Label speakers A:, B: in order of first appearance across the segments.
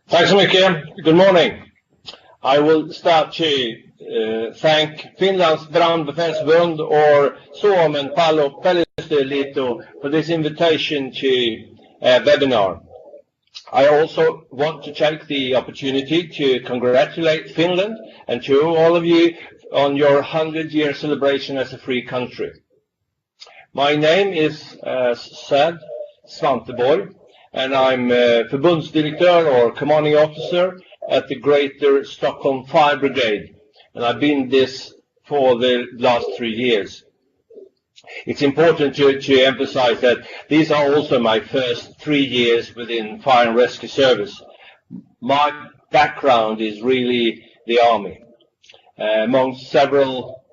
A: Tack så mycket. Good morning. I will start to thank Finlands brandbefälsförbund or Suomen Palopäällystöliiton for this invitation to a webinar. I also want to take the opportunity to congratulate Finland and to all of you on your 100-year celebration as a free country. My name is, as said, Svante Borg, and I'm Förbundsdirektör or commanding officer at the Greater Stockholm Fire Brigade, and I've been this for the last 3 years. It's important to emphasize that these are also my first 3 years within fire and rescue service. My background is really the army. Among several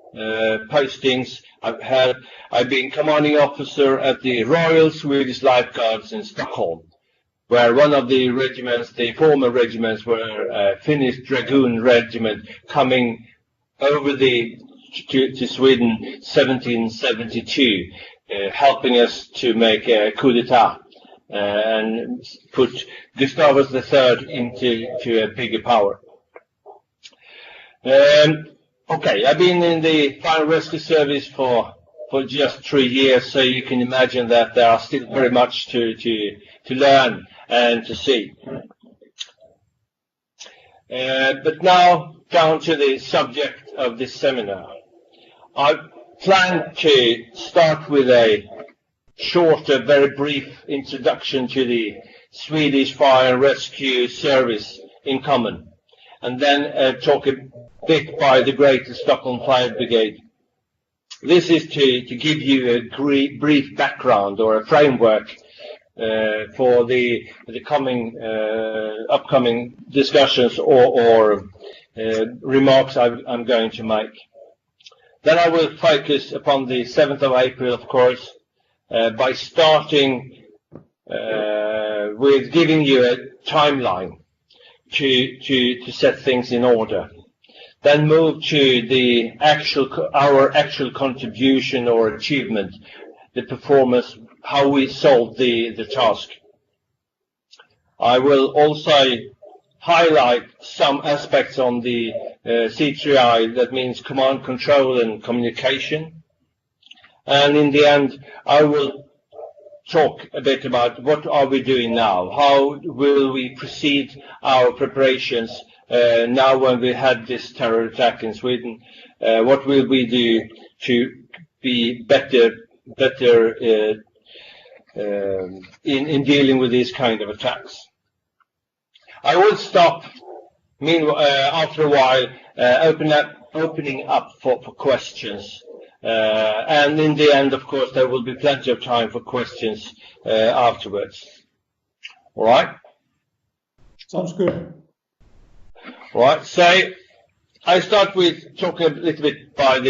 A: postings I've been commanding officer at the Royal Swedish Lifeguards in Stockholm, where one of the regiments, the former regiments, were Finnish Dragoon Regiment coming over to Sweden 1772, helping us to make a coup d'etat and put Gustavus III into a bigger power. Okay, I've been in the fire and rescue service for just 3 years, so you can imagine that there are still very much to learn and to see. But now down to the subject of this seminar. I plan to start with a short, very brief introduction to the Swedish Fire and Rescue Service in common, and then talk a bit by the Greater Stockholm Fire Brigade. This is to give you a brief background or a framework for the coming upcoming discussions or remarks I'm going to make. Then I will focus upon the 7th of April, of course, by starting with giving you a timeline to set things in order. Then move to the our actual contribution or achievement, the performance, how we solved the task. I will also highlight some aspects on the C3I, that means command, control and communication. And in the end, I will talk a bit about what are we doing now, how will we proceed our preparations now when we had this terror attack in Sweden, what will we do to be better in dealing with these kind of attacks. I will stop after a while opening up for questions, and in the end, of course, there will be plenty of time for questions afterwards. All right?
B: Sounds good.
A: All right, so I start with talking a little bit by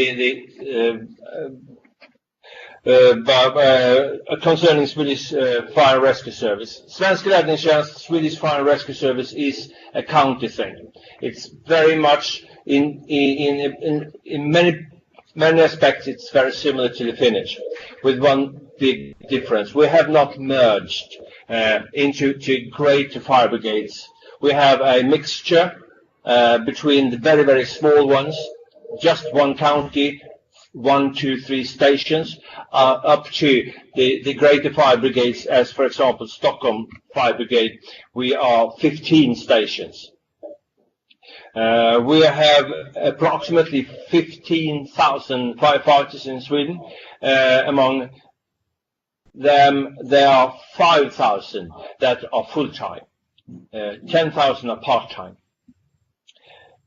A: concerning Swedish Fire and Rescue Service. Svensk Räddningstjänst, Swedish Fire and Rescue Service, is a county thing. It's very much in many aspects it's very similar to the Finnish, with one big difference. We have not merged into greater fire brigades. We have a mixture between the very, very small ones, just one county, 1, 2, 3 stations, up to the greater fire brigades, as for example Stockholm Fire Brigade. We are 15 stations. We have approximately 15,000 firefighters in Sweden. Among them, there are 5,000 that are full-time, 10,000 are part-time.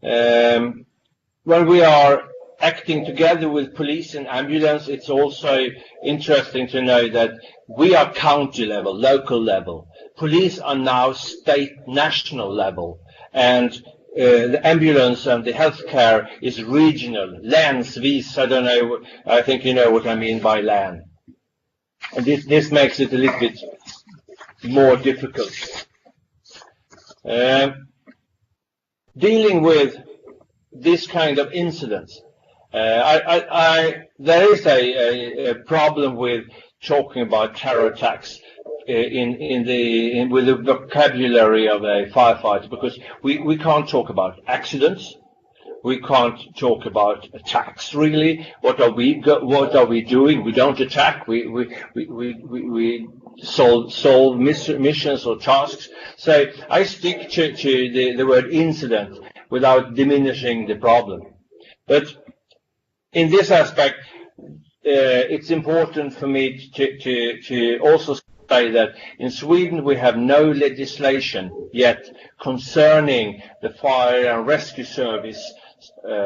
A: When we are acting together with police and ambulance, it's also interesting to know that we are county level, local level. Police are now state, national level, and the ambulance and the healthcare is regional, länsvis. I don't know, I think you know what I mean by län. And this makes it a little bit more difficult. Dealing with this kind of incidents, there is a problem with talking about terror attacks with the vocabulary of a firefighter, because we can't talk about accidents. We can't talk about attacks, really. What are we doing? We don't attack. We solve missions or tasks. So I stick to the word incident without diminishing the problem. But in this aspect, it's important for me to also say that in Sweden we have no legislation yet concerning the fire and rescue service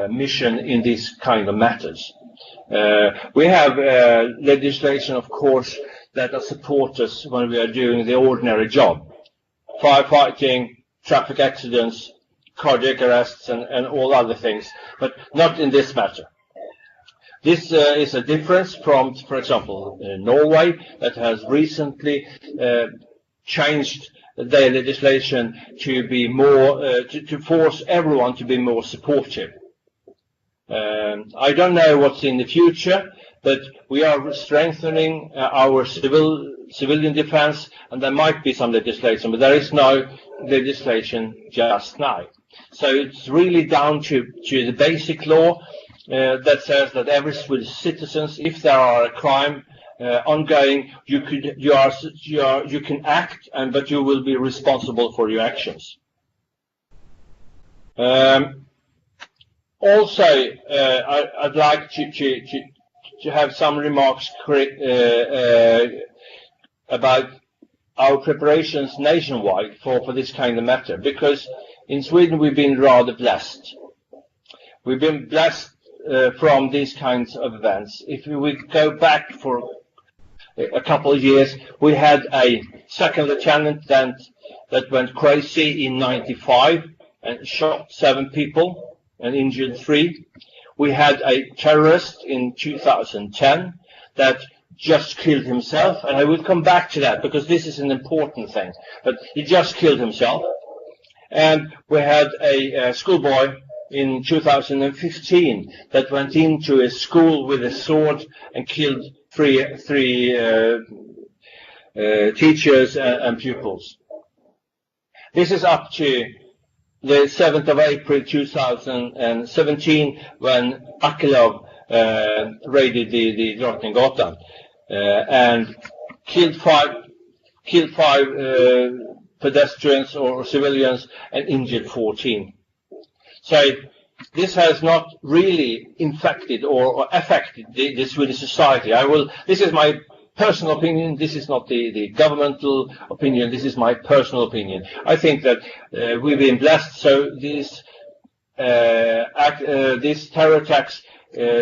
A: mission in these kind of matters. We have legislation, of course, that support us when we are doing the ordinary job: firefighting, traffic accidents, cardiac arrests, and all other things, but not in this matter. This is a difference from, for example, Norway, that has recently changed their legislation to be more to force everyone to be more supportive. I don't know what's in the future, but we are strengthening our civilian defense, and there might be some legislation, but there is no legislation just now. So it's really down to the basic law that says that every Swedish citizens, if there are a crime ongoing, you can act, but you will be responsible for your actions. Also, I'd like to have some remarks about our preparations nationwide for this kind of matter, because in Sweden we've been rather blessed. We've been blessed from these kinds of events. If we go back for a couple of years, we had a second lieutenant that went crazy in '95 and shot 7 people and injured 3. We had a terrorist in 2010 that just killed himself, and I will come back to that because this is an important thing, but he just killed himself. And we had a schoolboy in 2015 that went into a school with a sword and killed three teachers and pupils. This is up to the 7th of April 2017 when Akilov raided the Drottninggatan and killed five pedestrians or civilians and injured 14. So this has not really infected or affected the Swedish society. This is my personal opinion. This is not the governmental opinion. This is my personal opinion. I think that we've been blessed. So these terror attacks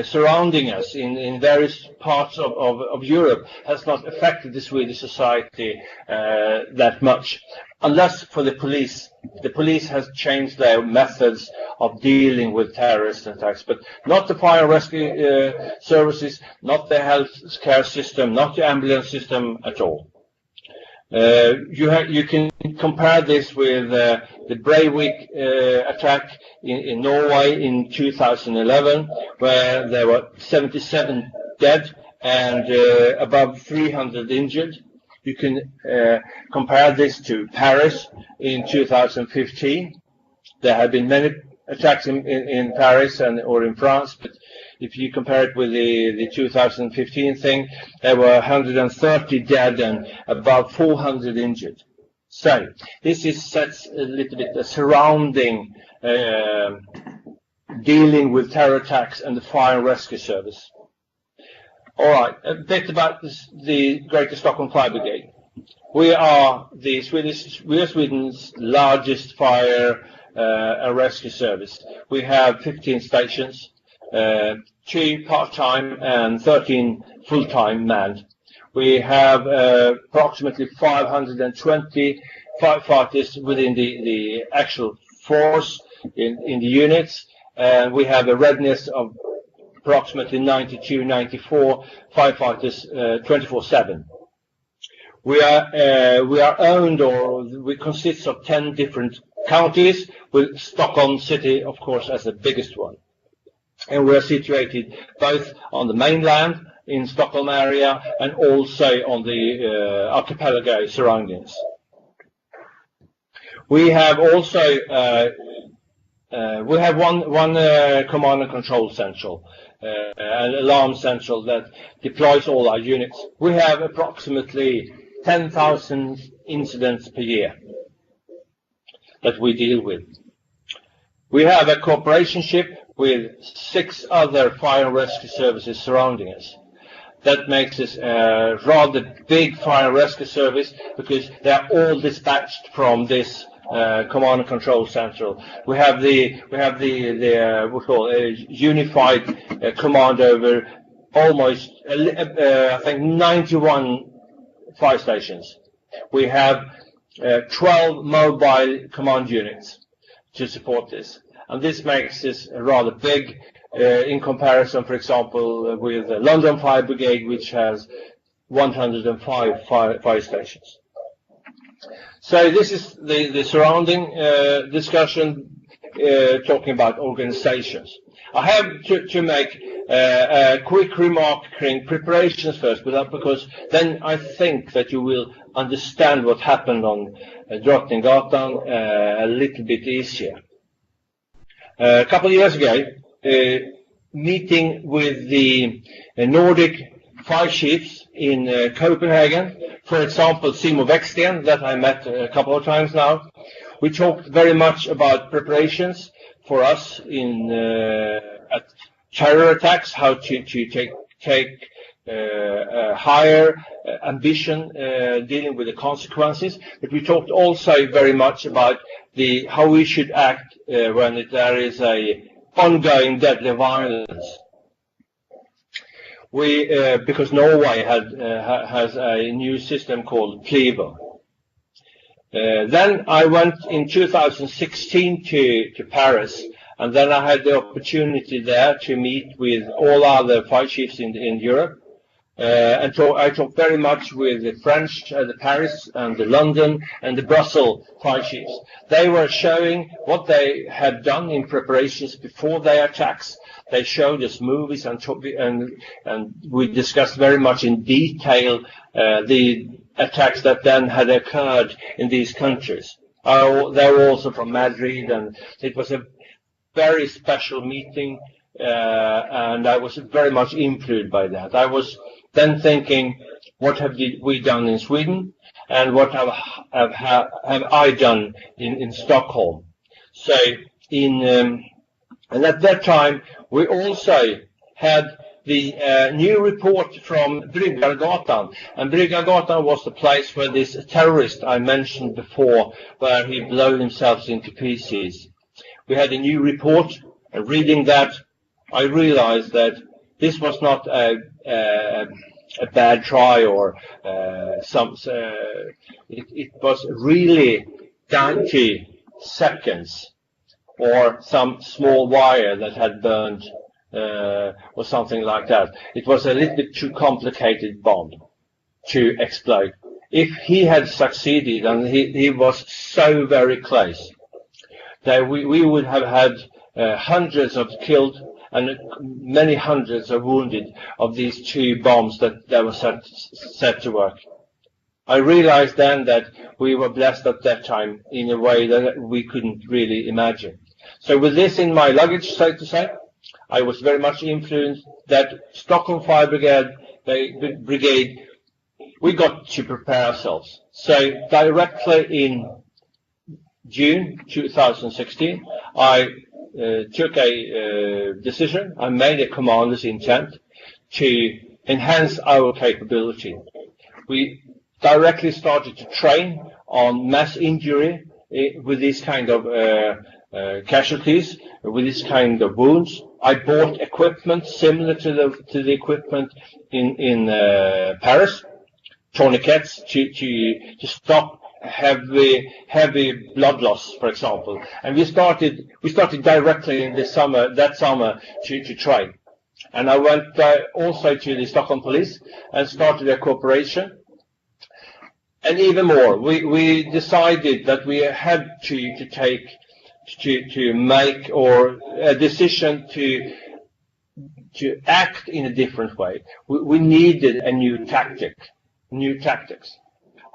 A: surrounding us in various parts of Europe has not affected the Swedish society that much, unless for the police. The police has changed their methods of dealing with terrorist attacks, but not the fire and rescue services, not the health care system, not the ambulance system at all. You can compare this with the Breivik attack in Norway in 2011, where there were 77 dead and above 300 injured. You can compare this to Paris in 2015. There have been many attacks in Paris or in France, but if you compare it with the 2015 thing, there were 130 dead and about 400 injured. So this sets a little bit the surrounding dealing with terror attacks and the fire and rescue service. All right, a bit about the Greater Stockholm Fire Brigade. We are Sweden's largest fire and rescue service. We have 15 stations, 2 part-time and 13 full-time manned. We have approximately 520 firefighters within the actual force in the units, and we have a readiness of approximately 92-94 firefighters 24/7. We are owned, or we consist of 10 different counties, with Stockholm City, of course, as the biggest one. And we are situated both on the mainland in Stockholm area and also on the archipelago surroundings. We have also we have one command and control central, an alarm central that deploys all our units. We have approximately 10,000 incidents per year that we deal with. We have a cooperation ship with 6 other fire and rescue services surrounding us. That makes this a rather big fire and rescue service because they are all dispatched from this command and control central. We have the we call unified command over almost I think 91 fire stations. We have 12 mobile command units to support this, and this makes this rather big in comparison, for example, with the London Fire Brigade, which has 105 fire stations. So this is the surrounding discussion talking about organizations. I have to make a quick remark in preparations first, because then I think that you will understand what happened on Drottninggatan a little bit easier. A couple of years ago, meeting with the Nordic fire chiefs in Copenhagen, for example, Simo Bäcksten, that I met a couple of times now, we talked very much about preparations for us in at terror attacks, how to take higher ambition dealing with the consequences. But we talked also very much about how we should act when there is a ongoing deadly violence. We because Norway has a new system called Cleaver. Then I went in 2016 to Paris, and then I had the opportunity there to meet with all other fire chiefs in Europe. And I talked very much with the French, the Paris and the London and the Brussels fire chiefs. They were showing what they had done in preparations before their attacks. They showed us movies and we discussed very much in detail the attacks that then had occurred in these countries. They were also from Madrid, and it was a very special meeting, and I was very much influenced by that. I was then thinking, what have we done in Sweden, and what have I done in Stockholm? So and at that time we also had the new report from Drottninggatan, and Drottninggatan was the place where this terrorist I mentioned before, where he blew himself into pieces. We had a new report, and reading that, I realized that this was not a bad try or it was really 90 seconds or some small wire that had burned or something like that. It was a little bit too complicated bomb to explode. If he had succeeded, and he was so very close, that we would have had hundreds of killed and many hundreds of wounded of these 2 bombs that were set to work. I realized then that we were blessed at that time in a way that we couldn't really imagine. So with this in my luggage, so to say, I was very much influenced that Stockholm Fire Brigade, we got to prepare ourselves. So directly in June 2016, I took a decision. I made a commander's intent to enhance our capability. We directly started to train on mass injury with this kind of casualties, with this kind of wounds. I bought equipment similar to the equipment in Paris, tourniquets to stop heavy blood loss, for example. And we started directly in that summer to train. And I went also to the Stockholm police and started a cooperation. And even more, we decided that we had to make or a decision to to act in a different way. We needed a new tactics.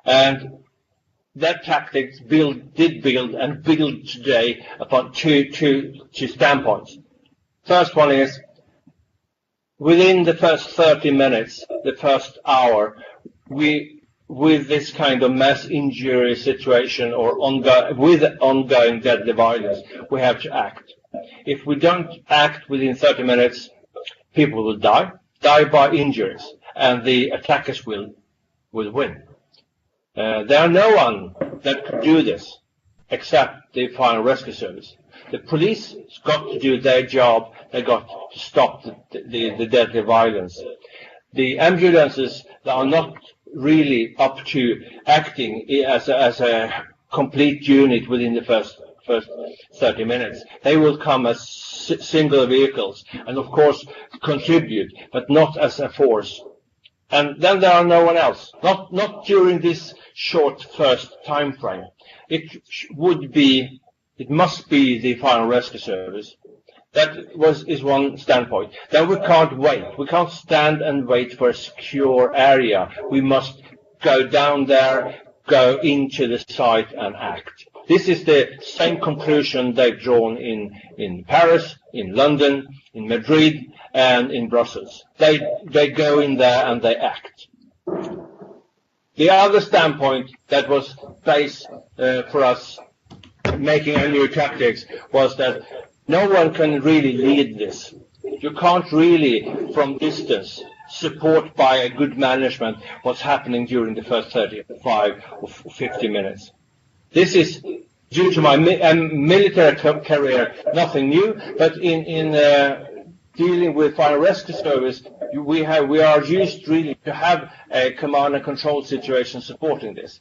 A: And that tactics did build today upon two standpoints. First one is, within the first 30 minutes, the first hour, with this kind of mass injury situation or ongoing deadly violence, we have to act. If we don't act within 30 minutes, people will die by injuries, and the attackers will win. There are no one that could do this except the Fire and Rescue Service. The police got to do their job. They got to stop the deadly violence. The ambulances that are not really up to acting as a complete unit within the first 30 minutes. They will come as single vehicles and, of course, contribute, but not as a force. And then there are no one else, not during this short first time frame. It must be the Fire and Rescue Service. That is one standpoint. Then we can't wait. We can't stand and wait for a secure area. We must go down there, go into the site and act. This is the same conclusion they've drawn in Paris, in London, in Madrid, and in Brussels. They go in there and they act. The other standpoint that was based for us making a new tactics was that no one can really lead this. You can't really, from distance, support by a good management what's happening during the first 35 or 50 minutes. This is, due to my military career, nothing new, but in dealing with Fire and Rescue Service, we are used really to have a command and control situation supporting this.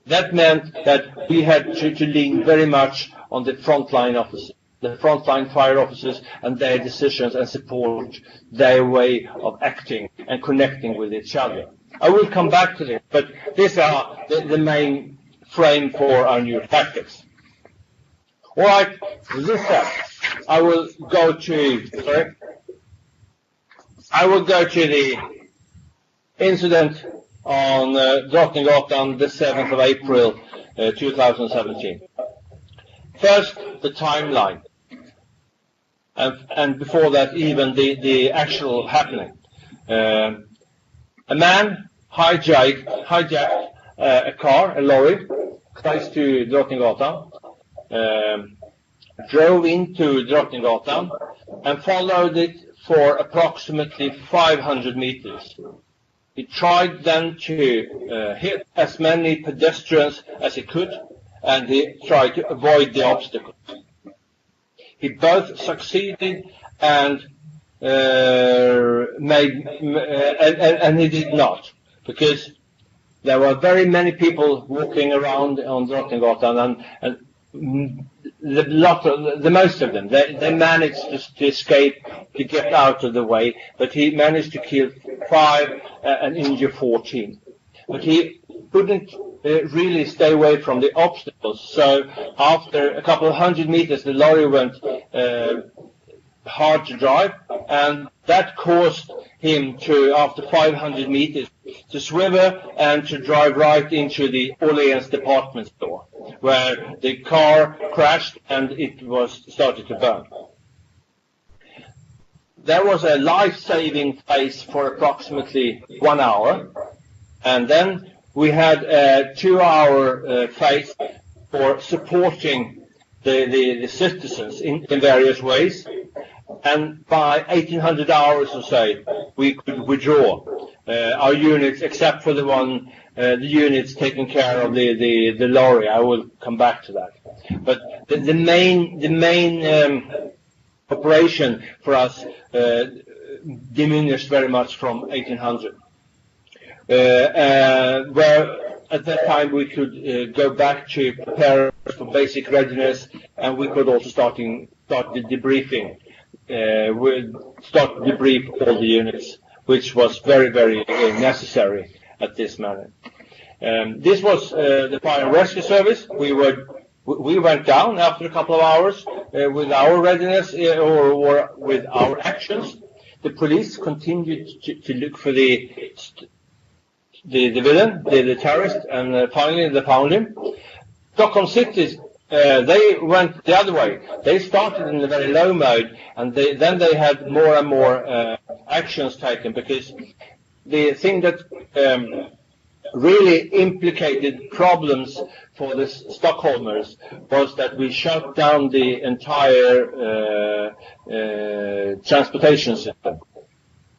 A: That meant that we had to lean very much on the frontline officers, the frontline fire officers and their decisions, and support their way of acting and connecting with each other. I will come back to this, but these are the main frame for our new tactics. All right, with this said, I will go to the incident on Drottninggatan, the 7th of April 2017. First, the timeline, and before that, even the actual happening. A man hijacked a car, a lorry, close to Drottninggatan, drove into Drottninggatan and followed it for approximately 500 meters. He tried then to hit as many pedestrians as he could, and he tried to avoid the obstacles. He both succeeded and he did not, because there were very many people walking around on Drottninggatan, and the most of them, they managed to escape, to get out of the way, but he managed to kill 5 and injure 14. But he couldn't really stay away from the obstacles, so after a couple of 100 meters the lorry went hard to drive, and that caused him to, after 500 meters, to swerve and to drive right into the Åhléns department store, where the car crashed and it started to burn. There was a life-saving phase for approximately 1 hour, and then we had a 2-hour phase for supporting the citizens in various ways, and by 1800 hours or so we could withdraw our units, except for the units taking care of the lorry. I will come back to that. But the main operation for us diminished very much from 1800, where at that time we could go back to prepare for basic readiness, and we could also start the debriefing. Start to debrief all the units, which was very, very necessary at this moment. This was the Fire and Rescue Service. We went down after a couple of hours with our readiness or with our actions. the police continued to look for the villain, the terrorist, and finally they found him. Stockholm City, they went the other way. They started in a very low mode, and then they had more and more actions taken, because the thing that really implicated problems for the Stockholmers was that we shut down the entire transportation system.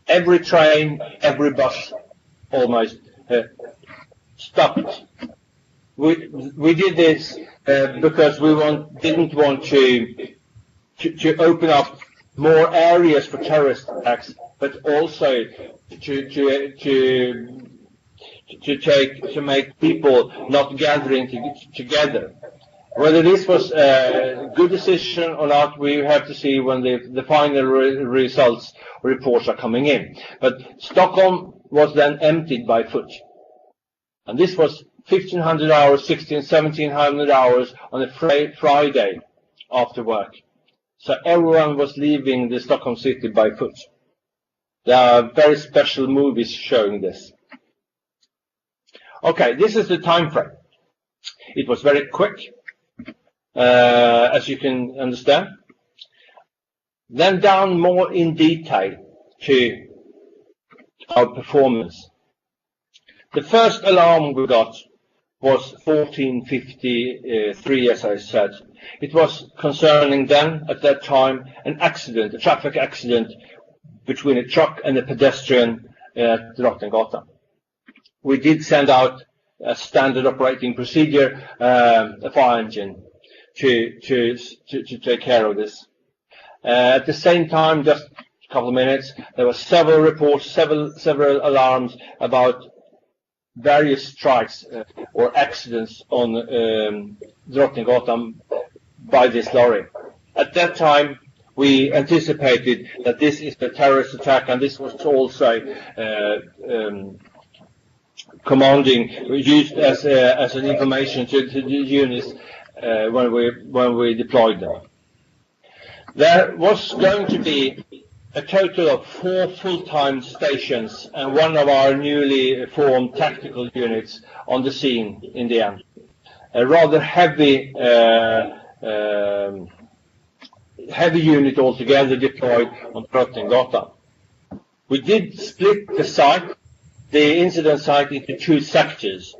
A: Every train, every bus almost stopped. We did this because we didn't want to open up more areas for terrorist attacks, but also to make people not gathering together. Whether this was a good decision or not, we have to see when the final results reports are coming in. But Stockholm was then emptied by foot, and this was 1,500 hours, 1,700 hours on a Friday after work. So everyone was leaving the Stockholm city by foot. There are very special movies showing this. Okay, this is the time frame. It was very quick, as you can understand. Then down more in detail to our performance. The first alarm we got was 1453, as I said. It was concerning then, at that time, an accident, a traffic accident between a truck and a pedestrian at Drottninggatan. We did send out a standard operating procedure, a fire engine, to take care of this. At the same time, just a couple of minutes, there were several reports, several alarms about various strikes or accidents on Drottninggatan by this lorry. At that time, we anticipated that this is a terrorist attack, and this was also used as an information to the units when we deployed them. There was going to be a total of 4 full-time stations and one of our newly formed tactical units on the scene in the end. A rather heavy unit altogether deployed on Drottninggatan. We did split the incident site into 2 sectors.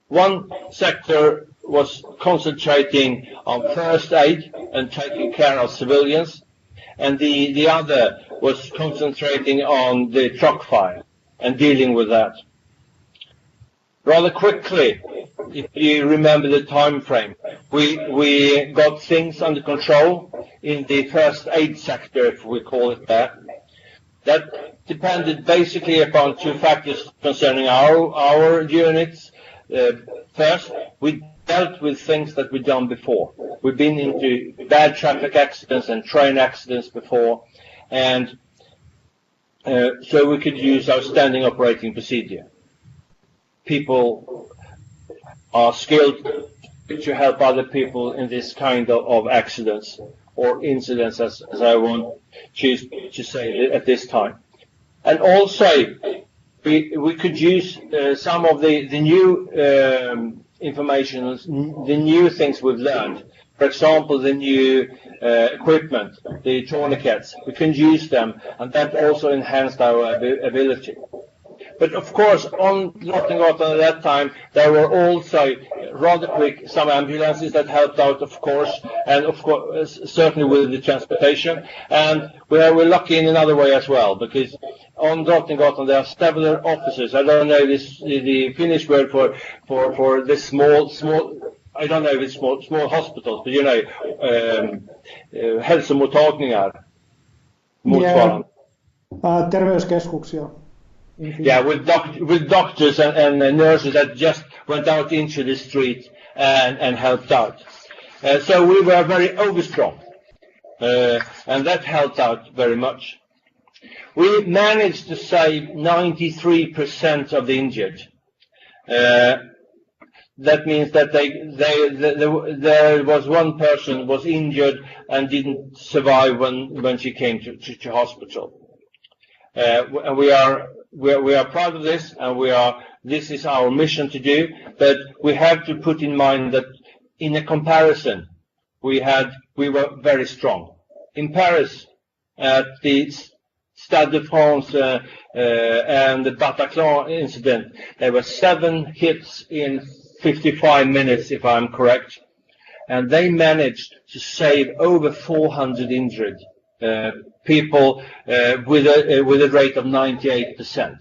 A: One sector was concentrating on first aid and taking care of civilians, and the other was concentrating on the truck fire and dealing with that. Rather quickly, if you remember the time frame, we got things under control in the first aid sector, if we call it that. That depended basically upon 2 factors concerning our units. First, we dealt with things that we'd done before. We've been into bad traffic accidents and train accidents before, and so we could use our standing operating procedure. People are skilled to help other people in this kind of accidents or incidents, as I want to say at this time. And also, we could use some of the new information, the new things we've learned. For example, the new equipment, the tourniquets. We can use them, and that also enhanced our ability. But of course, on Drottninggatan at that time, there were also rather quick some ambulances that helped out, of course, and of course certainly with the transportation. And we were lucky in another way as well, because on Drottninggatan there are several officers. I don't know the Finnish word for the small. I don't know if it's small hospitals, but you know, hälsomottagningar.
B: Yeah, terveyskeskuksia.
A: Yeah, with doctors and nurses that just went out into the street and helped out. So we were very overstrong, and that helped out very much. We managed to save 93% of the injured. That means that there was one person was injured and didn't survive when she came to hospital. And we are proud of this, and this is our mission to do. But we have to put in mind that in a comparison, we were very strong. In Paris, at the Stade de France and the Bataclan incident, there were 7 hits in 55 minutes, if I'm correct, and they managed to save over 400 injured people with a rate of 98%.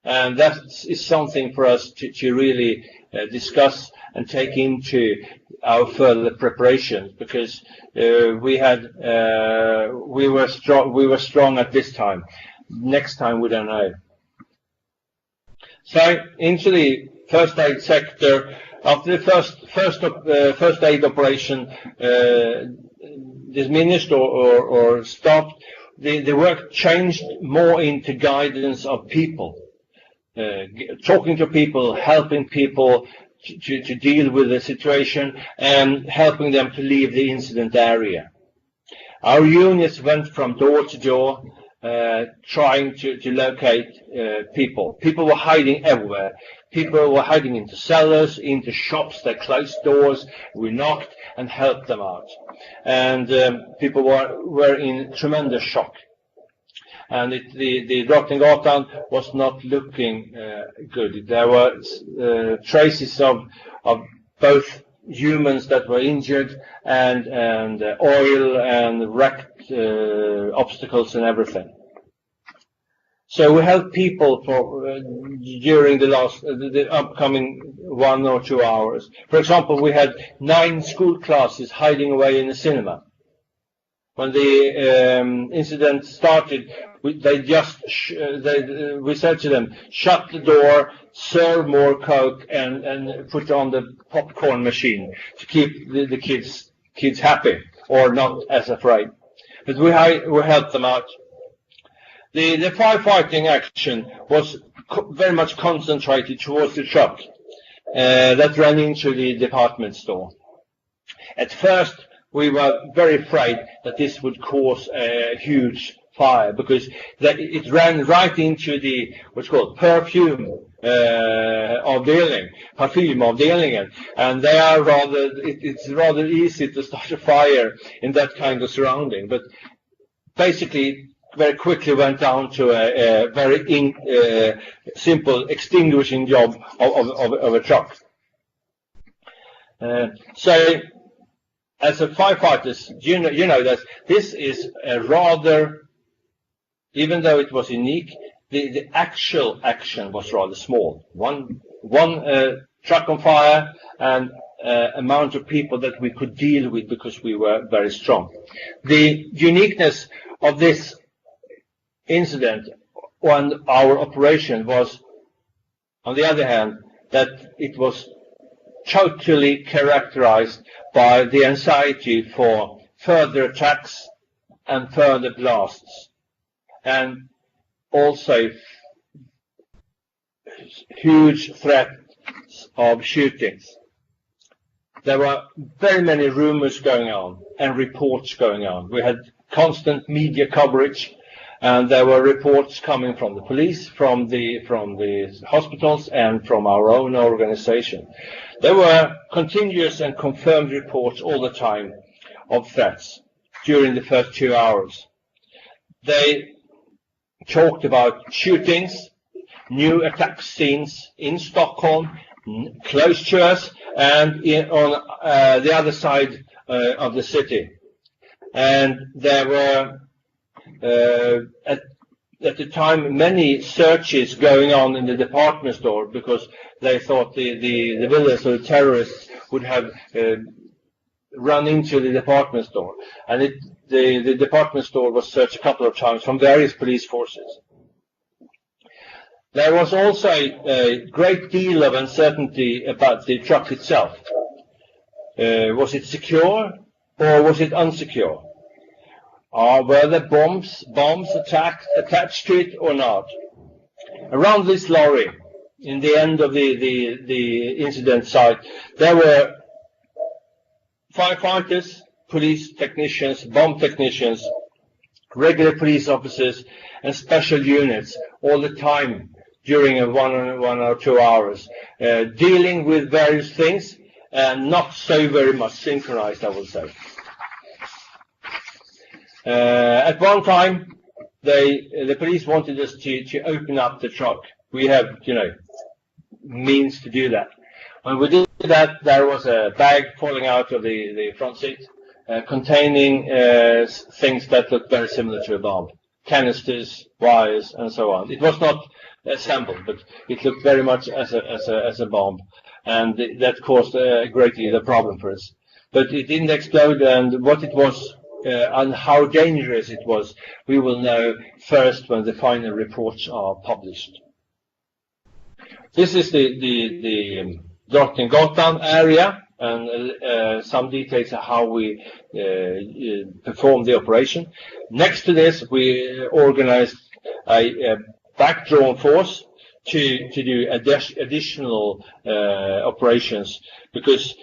A: And that is something for us to really discuss and take into our further preparations, because we were strong at this time. Next time we don't know. So into the first aid sector. After the first aid operation diminished or stopped, the work changed more into guidance of people, talking to people, helping people to deal with the situation, and helping them to leave the incident area. Our units went from door to door, trying to locate people. People were hiding everywhere. People were hiding into cellars, into shops. They closed doors. We knocked and helped them out. And people were in tremendous shock. And the Drottninggatan was not looking good. There were traces of both humans that were injured and oil and wrecked obstacles and everything. So we helped people during the upcoming 1 or 2 hours. For example, we had 9 school classes hiding away in the cinema. When the incident started, we said to them, shut the door, serve more Coke, and put on the popcorn machine to keep the kids happy or not as afraid. But we helped them out. The firefighting action was very much concentrated towards the truck that ran into the department store. At first, we were very afraid that this would cause a huge fire, because it ran right into the what's called perfume avdelingen, and they are it's rather easy to start a fire in that kind of surrounding. But basically, very quickly went down to a very simple extinguishing job of a truck. So, as a firefighters, you know that this is a rather, even though it was unique, the actual action was rather small. One truck on fire and amount of people that we could deal with because we were very strong. The uniqueness of this incident and our operation was, on the other hand, that it was totally characterized by the anxiety for further attacks and further blasts, and also huge threats of shootings. There were very many rumors going on and reports going on. We had constant media coverage, and there were reports coming from the police, from the hospitals, and from our own organization. There were continuous and confirmed reports all the time of threats during the first 2 hours. They talked about shootings, new attack scenes in Stockholm, close to us, and on the other side of the city. And there were at the time many searches going on in the department store, because they thought the villains or the terrorists would have run into the department store. And the department store was searched a couple of times from various police forces. There was also a great deal of uncertainty about the truck itself. Was it secure or was it unsecure? Were there bombs attached to it or not? Around this lorry, in the end of the incident site, there were firefighters, police technicians, bomb technicians, regular police officers and special units all the time during a 1 or 2 hours, dealing with various things and not so very much synchronized, I would say. At one time, the police wanted us to open up the truck. We have, means to do that. When we did that, there was a bag falling out of the front seat, containing things that looked very similar to a bomb. Canisters, wires, and so on. It was not assembled, but it looked very much as a bomb, and that caused a great deal of problem for us. But it didn't explode, and what it was and how dangerous it was, we will know first when the final reports are published. This is the Drottninggatan area, and some details of how we performed the operation. Next to this, we organized a backdrawn force to do additional operations, because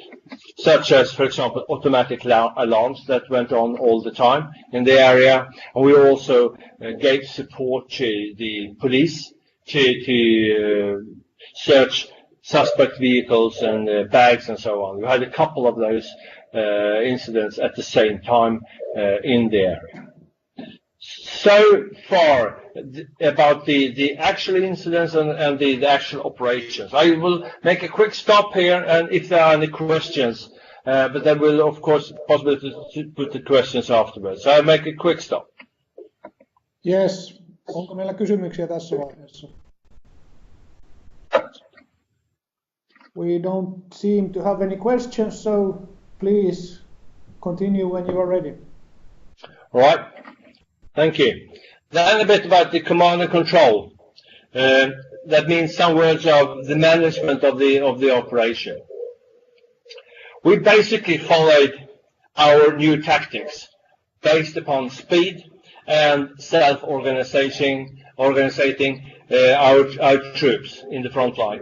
A: such as, for example, automatic alarms that went on all the time in the area, and we also gave support to the police to search suspect vehicles and bags and so on. We had a couple of those incidents at the same time in the area. So far about the actual incidents and the actual operations. I will make a quick stop here, and if there are any questions, but there will of course possibility to put the questions afterwards. So I'll make a quick stop.
B: Yes. Onko meillä kysymyksiä tässä vaiheessa? We don't seem to have any questions, so please continue when you are ready.
A: All right. Thank you. Then a bit about the command and control. That means some words of the management of the operation. We basically followed our new tactics based upon speed and self-organizing our troops in the front line.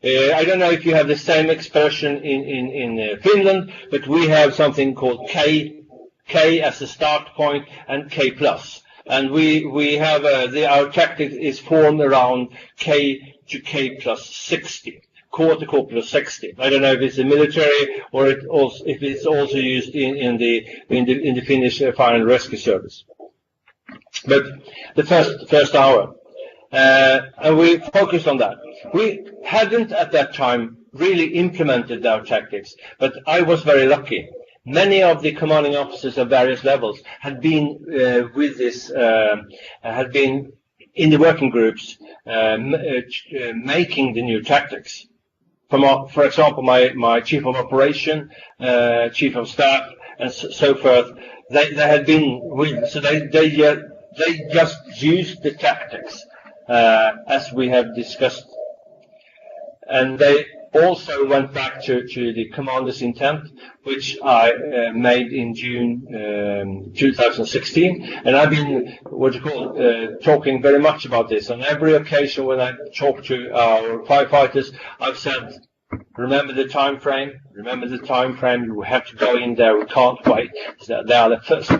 A: I don't know if you have the same expression in Finland, but we have something called K as a start point and K plus. And we have our tactic is formed around K to K plus 60, quarter plus 60. I don't know if it's the military or if it's also used in the Finnish fire and rescue service. But the first hour, and we focused on that. We hadn't at that time really implemented our tactics, but I was very lucky. Many of the commanding officers of various levels had been with this, had been in the working groups making the new tactics. For example, my chief of operation, chief of staff, and so forth. They had been with, so they just used the tactics as we have discussed, and they also went back to the commander's intent, which I made in June 2016, and I've been talking very much about this on every occasion when I talk to our firefighters. I've said, remember the time frame. Remember the time frame. You have to go in there. We can't wait. So they are the first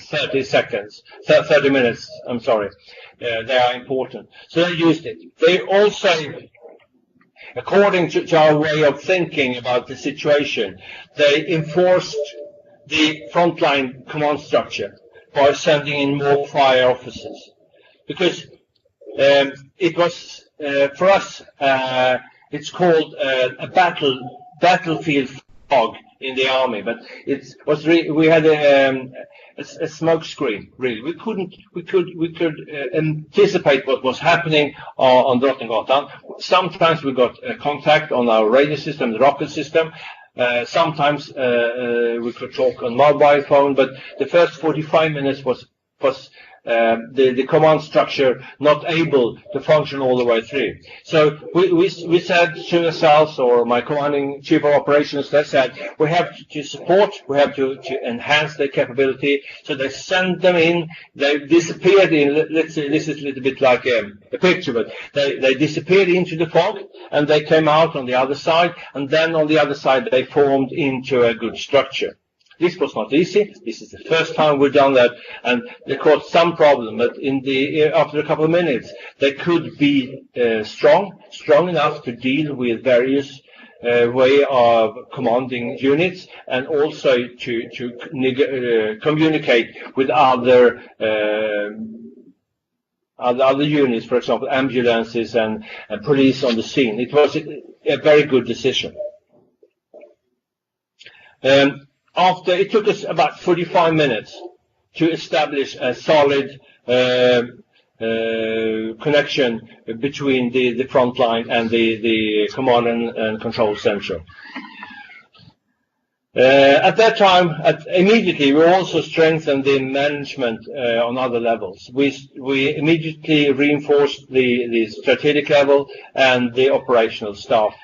A: 30 minutes. I'm sorry. They are important. So they used it. They also, according to our way of thinking about the situation, they enforced the frontline command structure by sending in more fire officers, because it was for us. It's called a battlefield fog in the army, but it was we had a smoke screen. Really, we could anticipate what was happening on Drottninggatan. Sometimes we got contact on our radio system, the rocket system. Sometimes we could talk on mobile phone, but the first 45 minutes was the command structure not able to function all the way through. So we said to ourselves, or my commanding chief of operations, they said, we have to support, we have to enhance their capability. So they sent them in, they disappeared in, let's say this is a little bit like a picture, but they disappeared into the fog, and they came out on the other side, and then on the other side they formed into a good structure. This was not easy. This is the first time we've done that, and they caused some problem. But after a couple of minutes, they could be strong enough to deal with various way of commanding units, and also to communicate with other units, for example, ambulances and police on the scene. It was a very good decision. It took us about 45 minutes to establish a solid connection between the front line and the command and control center. At that time, immediately, we also strengthened the management on other levels. We immediately reinforced the strategic level and the operational staff.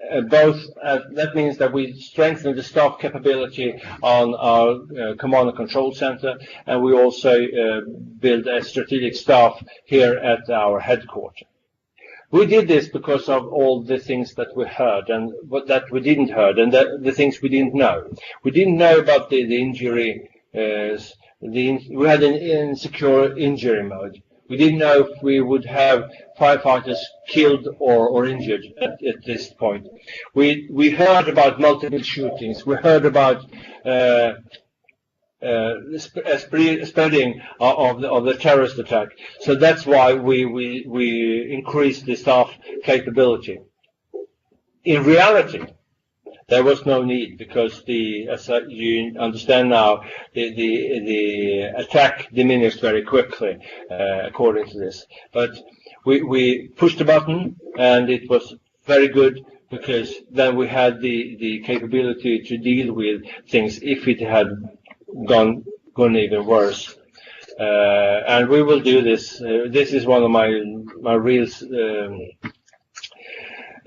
A: That means that we strengthen the staff capability on our command and control center, and we also build a strategic staff here at our headquarters. We did this because of all the things that we heard and that we didn't heard, and the things we didn't know. We didn't know about the injury. We had an insecure injury mode. We didn't know if we would have firefighters killed or injured at this point. We heard about multiple shootings. We heard about spreading of the terrorist attack. So that's why we increased the staff capability. In reality, there was no need, because as you understand now, the attack diminished very quickly, according to this. But we pushed the button, and it was very good, because then we had the capability to deal with things if it had gone even worse. And we will do this. This is one of my real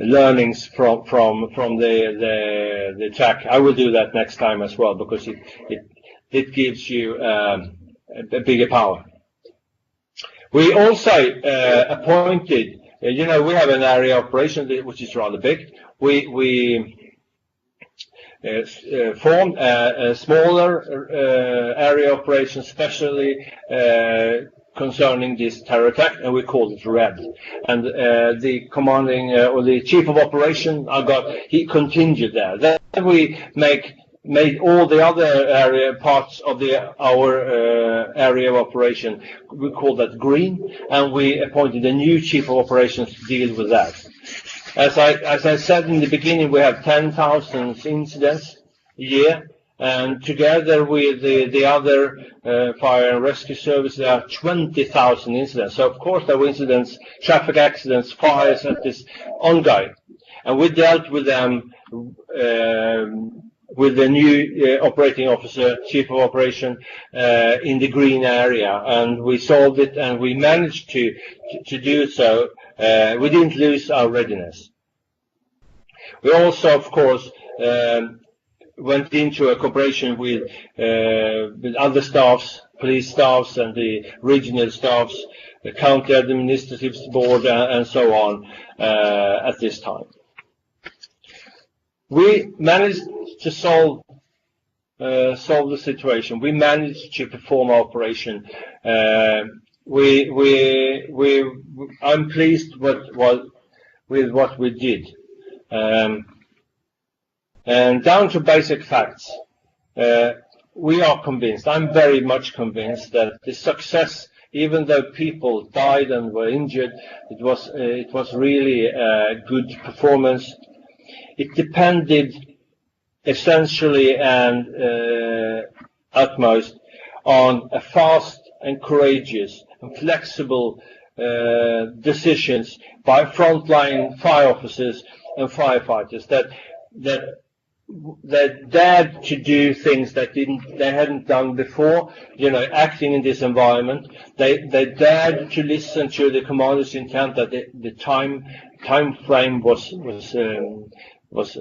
A: learnings from the attack. I will do that next time as well, because it gives you a bigger power. We also appointed, we have an area operation which is rather big. We formed a smaller area operation, especially concerning this terror attack, and we called it RED. And the commanding or the chief of operation he continued there. Then we made all the other parts of our area of operation, we call that green, and we appointed a new chief of operations to deal with that. As I said in the beginning, we have 10,000 incidents a year, and together with the other fire and rescue services, there are 20,000 incidents. So, of course, there were incidents, traffic accidents, fires, that is ongoing. And we dealt with them with the new operating officer, chief of operation, in the green area. And we solved it, and we managed to do so. We didn't lose our readiness. We also, of course, went into a cooperation with other staffs, police staffs and the regional staffs, the county administrative board, and so on at this time. We managed to solve the situation. We managed to perform our operation. I'm pleased with what we did. And down to basic facts, we are convinced, I'm very much convinced, that the success, even though people died and were injured, it was really a good performance. It depended essentially and utmost on a fast and courageous and flexible decisions by frontline fire officers and firefighters that dared to do things that they hadn't done before, acting in this environment. They dared to listen to the commander's intent that the time frame was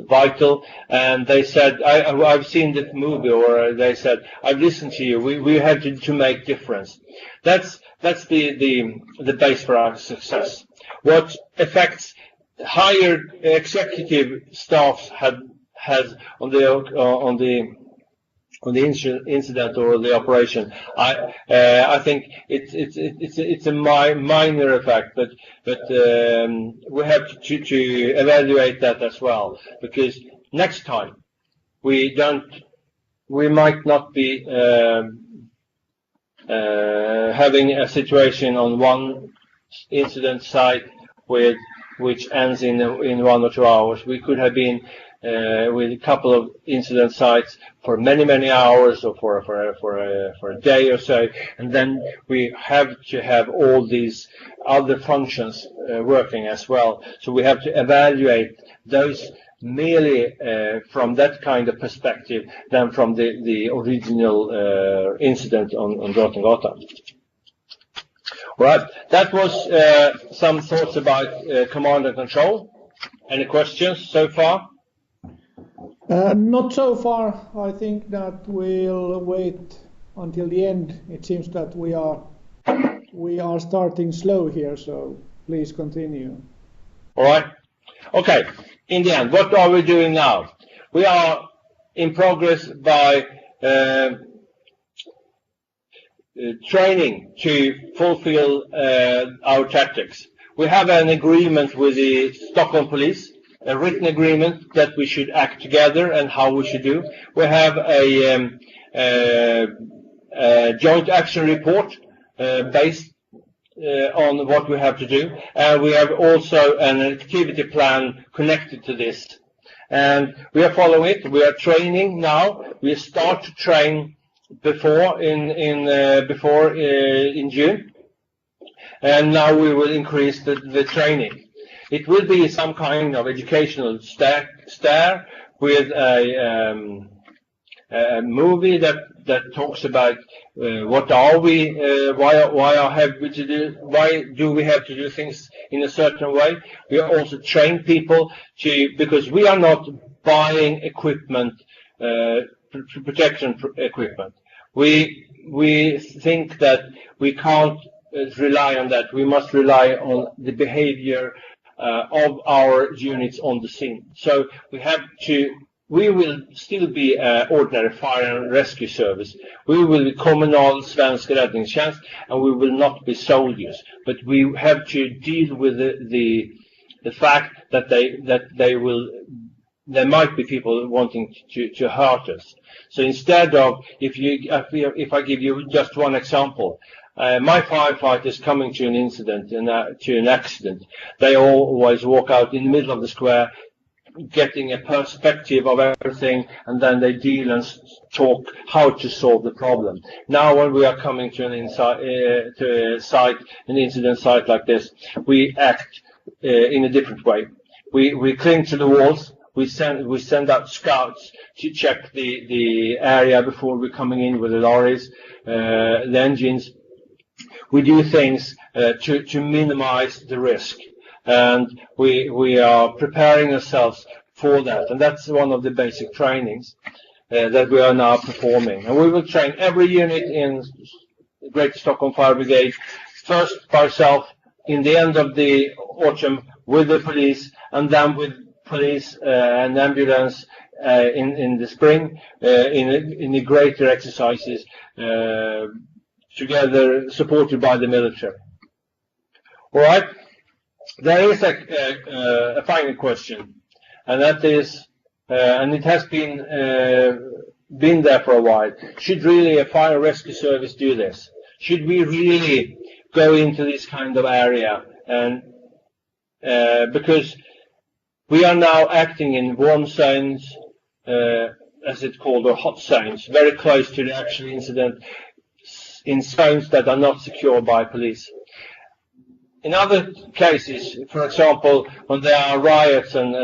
A: vital, and they said, I've seen the movie, or they said, I've listened to you, we have to make difference. That's the base for our success. What effects higher executive staffs has on the incident or the operation. I think it's a minor effect, but we have to evaluate that as well, because next time we might not be having a situation on one incident site which ends in 1 or 2 hours. We could have been with a couple of incident sites for many hours, or for a day or so, and then we have to have all these other functions working as well. So we have to evaluate those merely from that kind of perspective than from the original incident on Drottninggatan. Right, that was some thoughts about command and control. Any questions so far?
B: Not so far. I think that we'll wait until the end. It seems that we are starting slow here, so please continue.
A: All right. Okay. In the end, what are we doing now? We are in progress by training to fulfill our tactics. We have an agreement with the Stockholm police, a written agreement that we should act together and how we should do. We have a joint action report based on what we have to do, and we have also an activity plan connected to this. And we are following it. We are training now. We start to train before in June, and now we will increase the training. It will be some kind of educational stare with a movie that talks about what are we, why do we have to do things in a certain way. We are also train people because we are not buying equipment, protection equipment. We think that we can't rely on that. We must rely on the behavior of our units on the scene. So we will still be ordinary fire and rescue service. We will be kommunal svensk räddningstjänst, and we will not be soldiers. But we have to deal with the fact that there might be people wanting to hurt us. So instead of, if I give you just one example, my firefighters coming to an incident, to an accident, they always walk out in the middle of the square, getting a perspective of everything, and then they deal and talk how to solve the problem. Now, when we are coming to an incident site like this, we act in a different way. We cling to the walls. We send out scouts to check the area before we're coming in with the lorries, the engines. We do things to minimize the risk, and we are preparing ourselves for that. And that's one of the basic trainings that we are now performing. And we will train every unit in Greater Stockholm Fire Brigade, first by ourselves, in the end of the autumn with the police, and then with police and ambulance in the spring, in the greater exercises, together, supported by the military. All right. There is a final question, and that is, and it has been there for a while. Should really a fire rescue service do this? Should we really go into this kind of area? And because we are now acting in warm zones, as it's called, or hot zones, very close to the actual incident, in zones that are not secured by police. In other cases, for example, when there are riots and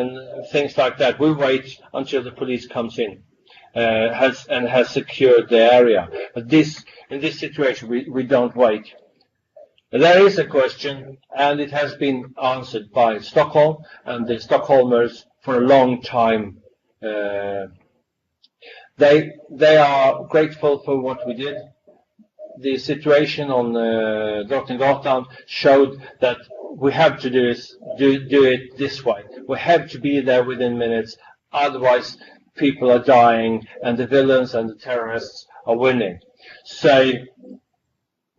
A: things like that, we wait until the police comes in, has secured the area. But in this situation, we don't wait. There is a question, and it has been answered by Stockholm and the Stockholmers for a long time. They are grateful for what we did. The situation on Drottninggatan showed that we have to do it this way. We have to be there within minutes. Otherwise, people are dying, and the villains and the terrorists are winning. So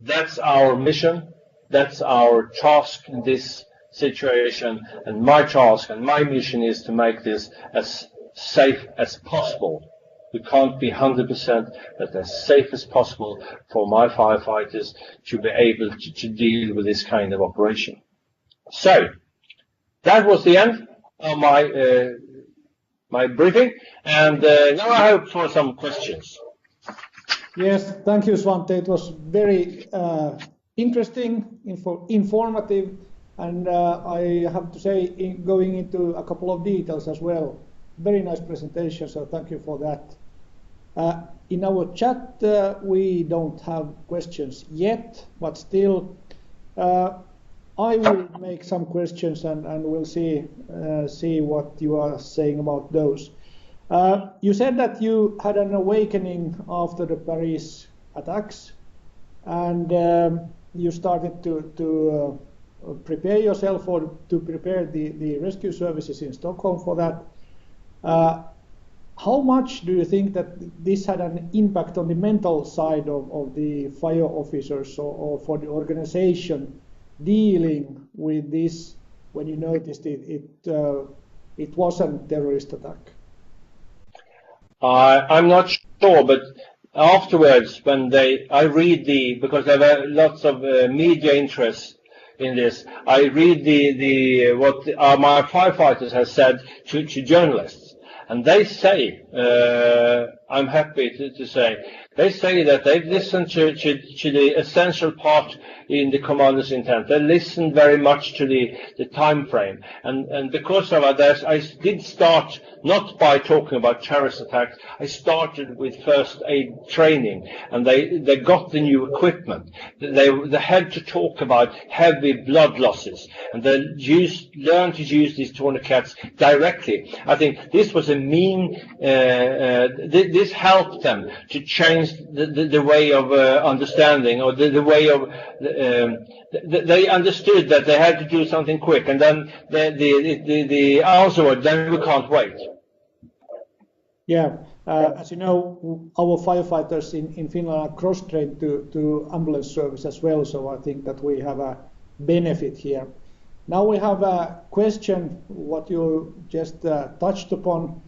A: that's our mission. That's our task in this situation. And my task and my mission is to make this as safe as possible. We can't be 100%, but as safe as possible for my firefighters to be able to deal with this kind of operation. So that was the end of my briefing, and now I hope for some questions.
B: Yes, thank you, Svante. It was very interesting, informative, and I have to say, going into a couple of details as well. Very nice presentation, so thank you for that. In our chat, we don't have questions yet, but still, I will make some questions, and we'll see what you are saying about those. You said that you had an awakening after the Paris attacks, and you started to prepare yourself or to prepare the rescue services in Stockholm for that. How much do you think that this had an impact on the mental side of the fire officers or for the organization dealing with this when you noticed it wasn't a terrorist attack?
A: I'm not sure, but afterwards, when I read because there were lots of media interest in this, I read what my firefighters have said to journalists. And they say, I'm happy to say, they say that they've listened to the essential part in the commander's intent. They listened very much to the time frame. And because of that, I did start not by talking about terrorist attacks. I started with first aid training, and they got the new equipment. They had to talk about heavy blood losses, and they learned to use these tourniquets directly. I think this was this helped them to change the way of understanding, or the way of they understood that they had to do something quick, and then the answer was, then we can't wait.
B: Yeah, as you know, our firefighters in Finland are cross-trained to ambulance service as well, so I think that we have a benefit here. Now we have a question, what you just touched upon,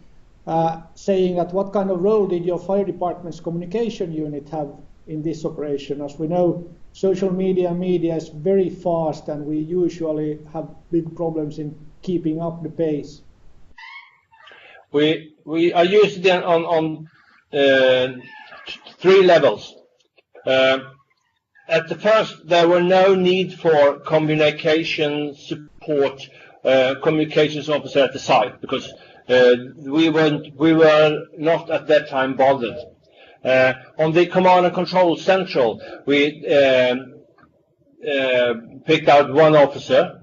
B: saying that what kind of role did your fire department's communication unit have in this operation? As we know, social media is very fast, and we usually have big problems in keeping up the pace.
A: We are used on 3 levels. At the first, there were no need for communication support, communications officer at the site, because we were not at that time bothered. On the command and control central, we picked out one officer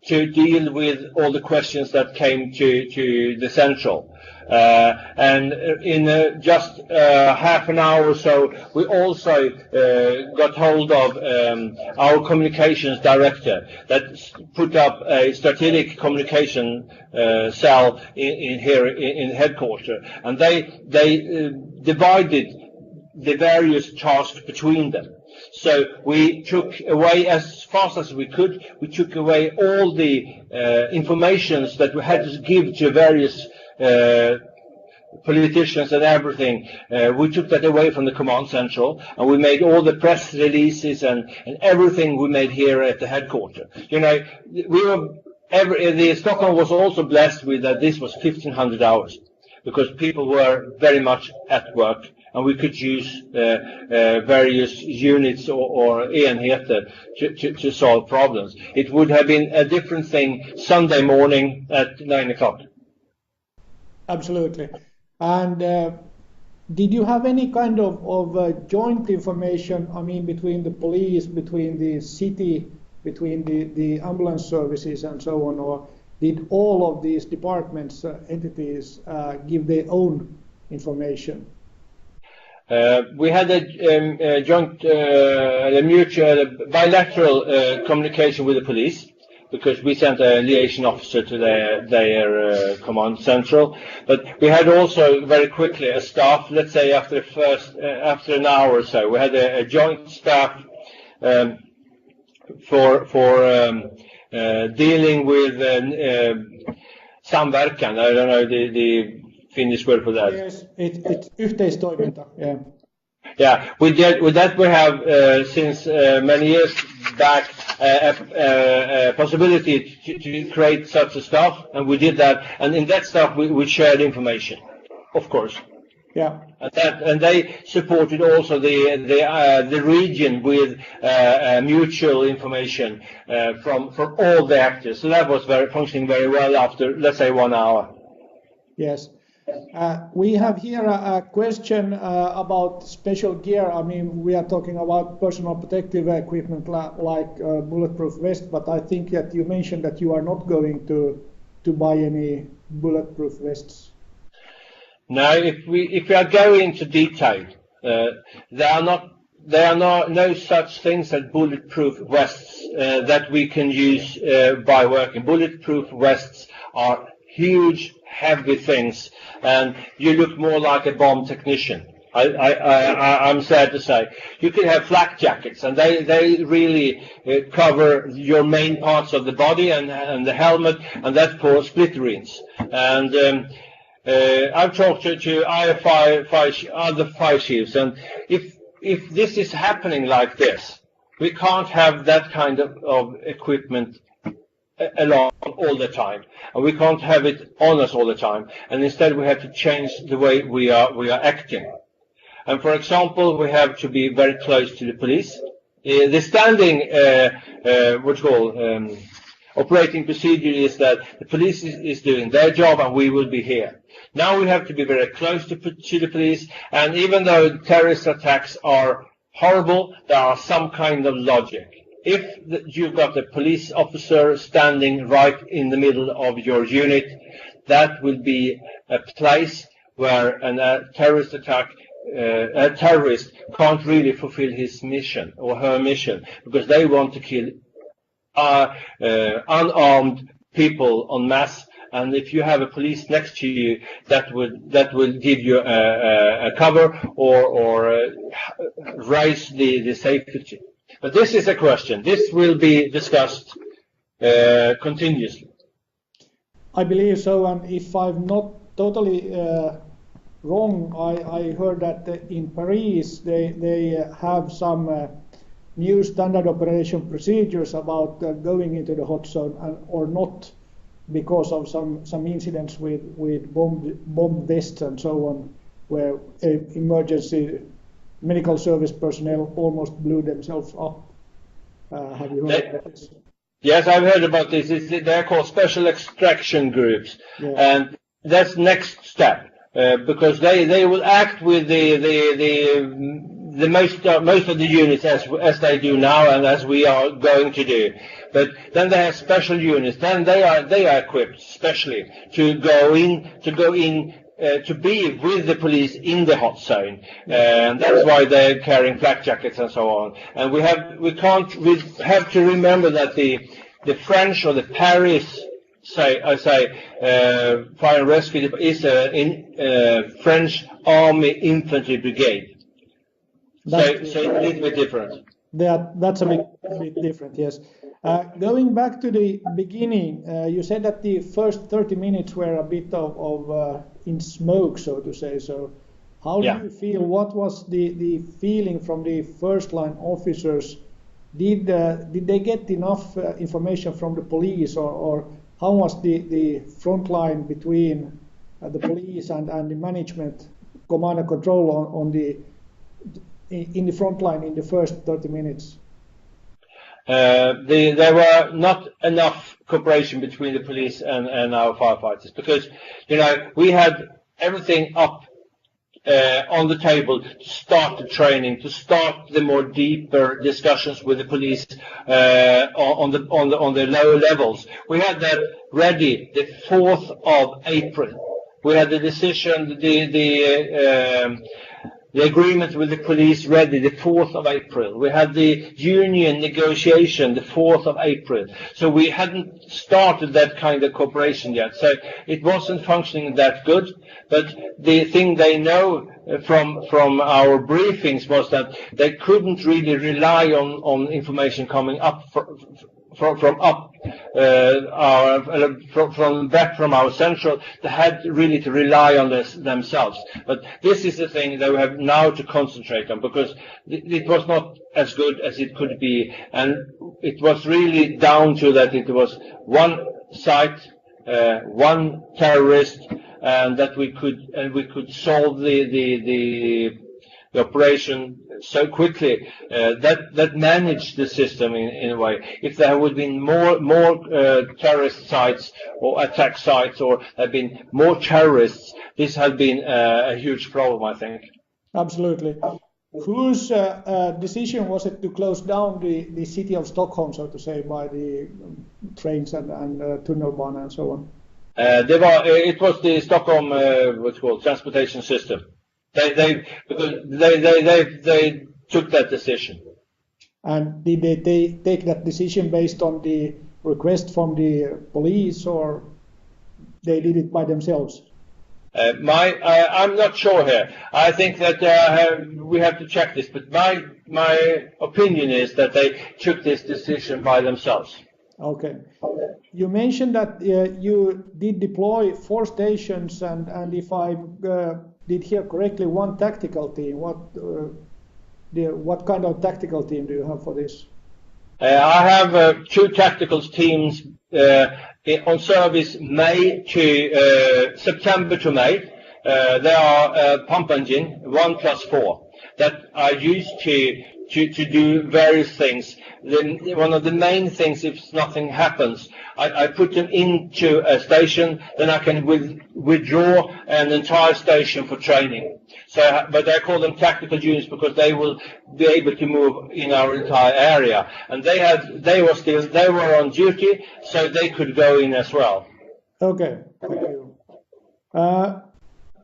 A: to deal with all the questions that came to the central. And in just half an hour or so, we also got hold of our communications director that put up a strategic communication cell in headquarters, and they divided the various tasks between them. So we took away, as fast as we could, we took away all the informations that we had to give to various politicians and everything. We took that away from the command central, and we made all the press releases and everything we made here at the headquarters. You know, the Stockholm was also blessed with that this was 1,500 hours, because people were very much at work, and we could use various units or enheter to solve problems. It would have been a different thing Sunday morning at 9 o'clock.
B: Absolutely. And did you have any kind of joint information, I mean, between the police, between the city, between the ambulance services and so on, or did all of these departments, entities, give their own information?
A: We had a joint, a mutual, bilateral communication with the police. because we sent a liaison officer to their command central. But we had also very quickly a staff, let's say after an hour or so, we had a joint staff for dealing with samverkan. I don't know the Finnish word for that.
B: Yes, it's yhteistoiminta. Yeah.
A: Yeah, with that we have since many years back a possibility to create such a staff, and we did that. And in that staff we shared information, of course.
B: Yeah.
A: And they supported also the region with mutual information from all the actors. So that was functioning very well after, let's say, 1 hour.
B: Yes. We have here a question about special gear. I mean, we are talking about personal protective equipment like bulletproof vest, but I think that you mentioned that you are not going to buy any bulletproof vests.
A: No, if we are going into detail, there are no such things as bulletproof vests that we can use by working. Bulletproof vests are huge, heavy things, and you look more like a bomb technician. I'm sad to say. You can have flak jackets, and they really cover your main parts of the body and the helmet, and that's for splitterings. And I've talked to other fire chiefs, and if this is happening like this, we can't have that kind of equipment along all the time, and we can't have it on us all the time, and instead we have to change the way we are acting. And for example, we have to be very close to the police. The standing operating procedure is that the police is doing their job and we will be here. Now we have to be very close to the police, and even though terrorist attacks are horrible, there are some kind of logic. If you've got a police officer standing right in the middle of your unit, that will be a place where a terrorist attack, a terrorist can't really fulfill his mission or her mission, because they want to kill unarmed people en masse. And if you have a police next to you, that will give you a cover or raise the safety. But this is a question. This will be discussed continuously.
B: I believe so, and if I'm not totally wrong, I heard that in Paris they have some new standard operation procedures about going into the hot zone or not, because of some incidents with bomb vests and so on, where emergency medical service personnel almost blew themselves up. Have you heard about this?
A: Yes, I've heard about this. They're called special extraction groups, yeah. And that's next step, because they will act with the most of the units as they do now and as we are going to do. But then they have special units. Then they are equipped specially to go in to be with the police in the hot zone, and that's why they're carrying flak jackets and so on. And we have to remember that the French or the Paris fire and rescue is a French Army Infantry Brigade. So it's a little bit different.
B: That's a bit different, yes. Going back to the beginning, you said that the first 30 minutes were a bit of in smoke, so to say. So how do you feel? What was the feeling from the first line officers? Did they get enough information from the police, or how was the front line between the police and the management, command and control in the front line in the first 30 minutes?
A: There were not enough cooperation between the police and our firefighters, because we had everything up on the table to start the training, to start the more deeper discussions with the police on the lower levels. We had that ready the 4th of April. We had the decision, the agreement with the police ready the 4th of April. We had the union negotiation the 4th of April. So we hadn't started that kind of cooperation yet. So it wasn't functioning that good. But the thing they know from our briefings was that they couldn't really rely on information coming up back from our central. They had really to rely on this themselves. But this is the thing that we have now to concentrate on, because it was not as good as it could be, and it was really down to that it was one site, one terrorist, and that we could solve the operation so quickly, that managed the system in a way. If there would have been more terrorist sites or attack sites, or had been more terrorists, this had been a huge problem, I think.
B: Absolutely. Whose decision was it to close down the city of Stockholm, so to say, by the trains and tunnelbana and so on?
A: It was the Stockholm what's called transportation system. They took that decision.
B: And did they take that decision based on the request from the police, or they did it by themselves?
A: I'm not sure here. I think that we have to check this, but my opinion is that they took this decision by themselves.
B: Okay. You mentioned that you did deploy 4 stations, and if I did hear correctly, 1 tactical team. What kind of tactical team do you have for this?
A: I have 2 tactical teams on service May to September to May. They are pump engine 1+4 that are used to do various things. One of the main things, if nothing happens, I put them into a station, then I can withdraw an entire station for training. So, but I call them tactical units because they will be able to move in our entire area. And they were on duty, so they could go in as well.
B: Okay, thank you.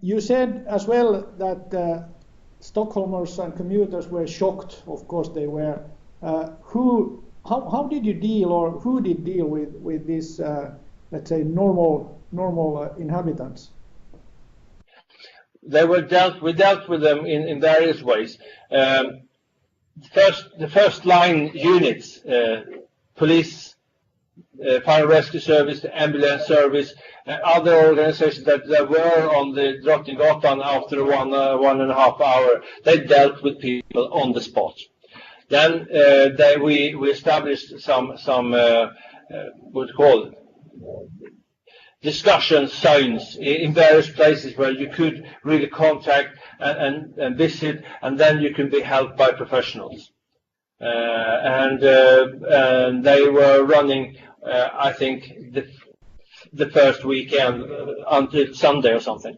B: You said as well that Stockholmers and commuters were shocked. Of course they were. How did you deal, or who did deal with this, let's say, normal inhabitants?
A: We dealt with them in various ways. The first line units, police, fire and rescue service, the ambulance service, other organizations that were on the Drottninggatan after 1.5 hour, they dealt with people on the spot. Then we established some what's called discussion zones in various places where you could really contact and visit, and then you can be helped by professionals. And they were running, I think, the first weekend until Sunday or something.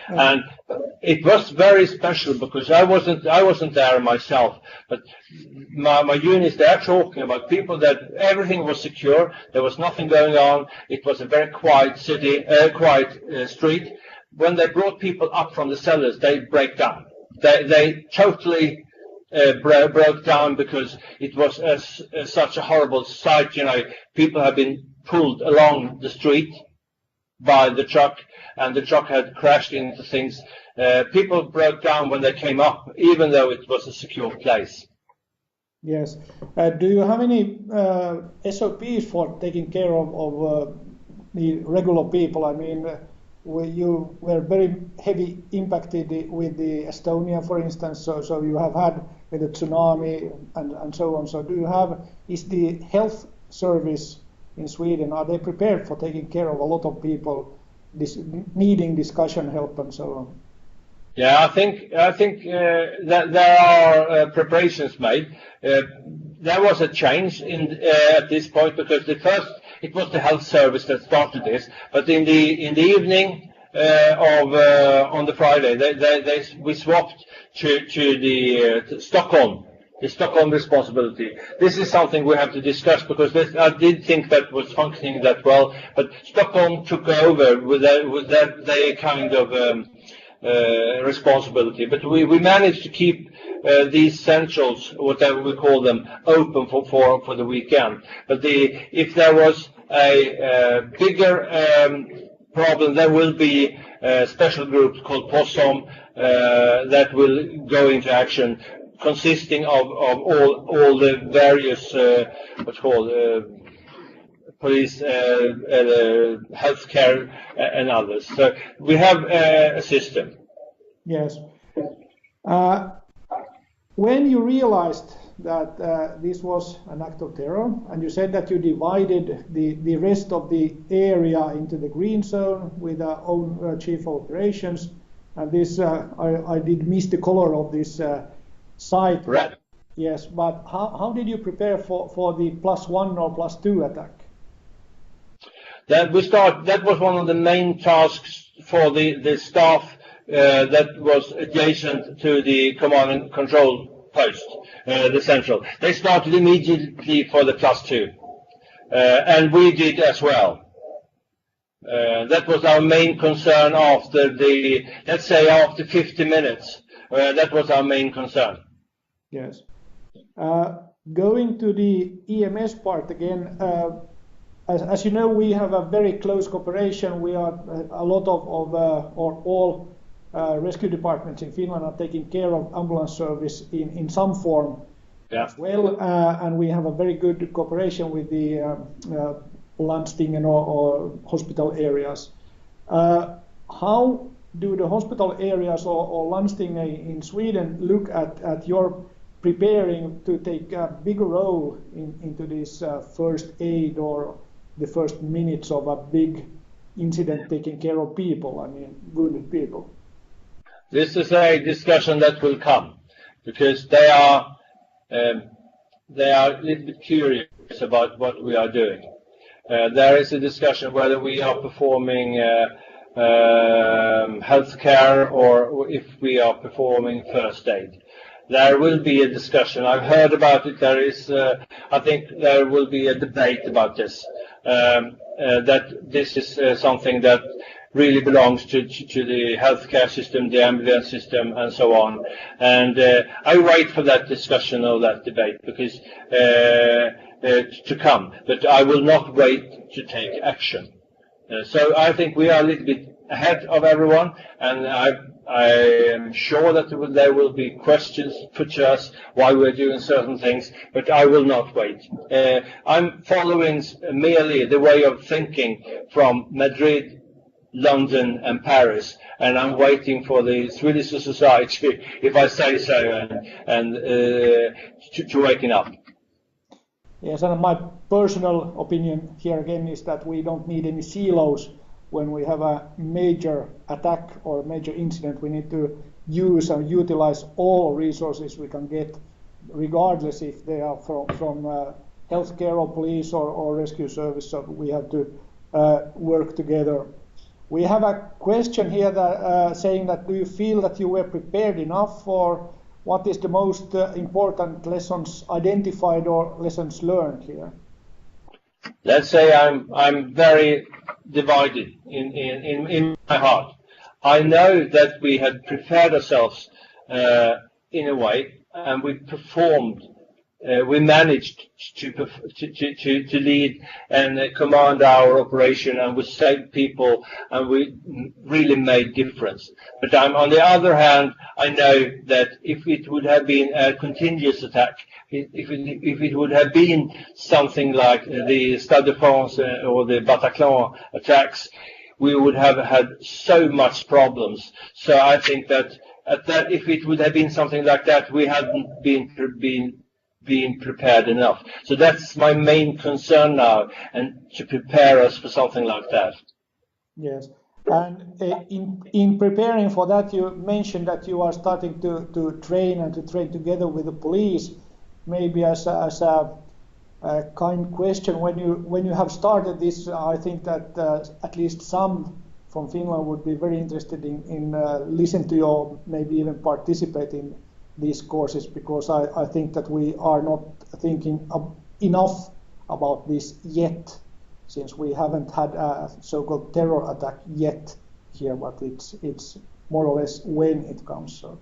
A: And it was very special because I wasn't there myself, but my units, they're talking about people that everything was secure, there was nothing going on, it was a very quiet city, quiet street. When they brought people up from the cellars, they break down. They totally broke down because it was such a horrible sight. You know, people have been pulled along the street by the truck, and the truck had crashed into things. People broke down when they came up, even though it was a secure place.
B: Yes. Do you have any SOPs for taking care of the regular people? I mean, you were very heavy impacted with the Estonia, for instance, so you have had with the tsunami and so on. So do you have, is the health service in Sweden, are they prepared for taking care of a lot of people needing discussion help and so on?
A: Yeah, I think that there are preparations made. There was a change at this point because it was the health service that started this, but in the evening on the Friday we swapped to Stockholm. The Stockholm responsibility. This is something we have to discuss because I did think that was functioning that well, but Stockholm took over with their kind of responsibility. But we managed to keep these centrals, whatever we call them, open for the weekend. But if there was a bigger problem, there will be special groups called POSSOM that will go into action, consisting of all the various what's called police, healthcare, and others. So we have a system.
B: Yes. When you realized that this was an act of terror, and you said that you divided the rest of the area into the green zone with our own chief of operations, and this I did miss the color of this site.
A: Red.
B: Yes, but how did you prepare for the +1 or +2 attack?
A: That was one of the main tasks for the staff that was adjacent to the command and control post, the central. They started immediately for the +2, and we did as well. That was our main concern after let's say after 50 minutes. That was our main concern.
B: Yes. Going to the EMS part again, as you know, we have a very close cooperation. We are a lot of or all rescue departments in Finland are taking care of ambulance service in some form as well, and we have a very good cooperation with the landstingen or hospital areas. How do the hospital areas or landstingen in Sweden look at your preparing to take a bigger role into this first aid or the first minutes of a big incident, taking care of people, I mean wounded people?
A: This is a discussion that will come, because they are a little bit curious about what we are doing. There is a discussion whether we are performing healthcare or if we are performing first aid. There will be a discussion. I've heard about it. There is, I think, there will be a debate about this. That this is something that really belongs to the healthcare system, the ambulance system, and so on. And I wait for that discussion or that debate because to come. But I will not wait to take action. So I think we are a little bit ahead of everyone, and I am sure that there will be questions put to us why we're doing certain things, but I will not wait. I'm following merely the way of thinking from Madrid, London and Paris, and I'm waiting for the Swedish society, if I say so, and to waken up.
B: Yes, and my personal opinion here again is that we don't need any silos when we have a major attack or a major incident. We need to use and utilize all resources we can get, regardless if they are from healthcare or police or rescue service. So we have to work together. We have a question here that, saying that do you feel that you were prepared enough, or what is the most important lessons identified or lessons learned here?
A: Let's say I'm very divided in my heart. I know that we had prepared ourselves in a way, and we performed. We managed to lead and command our operation, and we saved people, and we really made difference. But on the other hand, I know that if it would have been a continuous attack, if it would have been something like the Stade de France or the Bataclan attacks, we would have had so much problems. So I think that if it would have been something like that, we hadn't been prepared enough. So that's my main concern now, and to prepare us for something like that.
B: Yes, and in preparing for that, you mentioned that you are starting to train and to train together with the police. Maybe as a kind question, when you have started this, I think that at least some from Finland would be very interested in listen to you, or maybe even participate in these courses, because I think that we are not thinking enough about this yet, since we haven't had a so-called terror attack yet here, but it's more or less when it comes. So.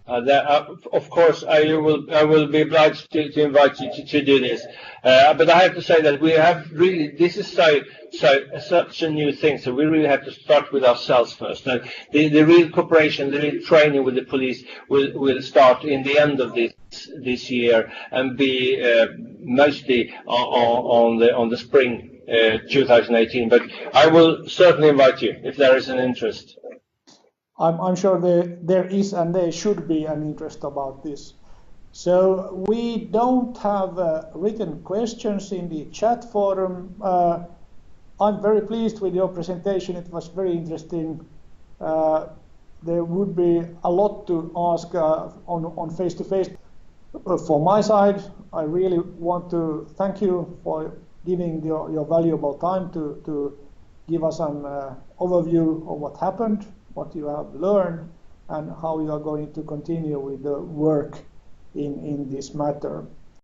A: Of course, I will be obliged to invite you to do this. But I have to say that we have really, this is such a new thing, so we really have to start with ourselves first. And the real cooperation, the real training with the police will start in the end of this year and be mostly on the spring 2018. But I will certainly invite you if there is an interest.
B: I'm sure there is and there should be an interest about this. So we don't have written questions in the chat forum. I'm very pleased with your presentation. It was very interesting. There would be a lot to ask on face-to-face. For my side, I really want to thank you for giving your valuable time to give us an overview of what happened, what you have learned, and how you are going to continue with the work in this matter.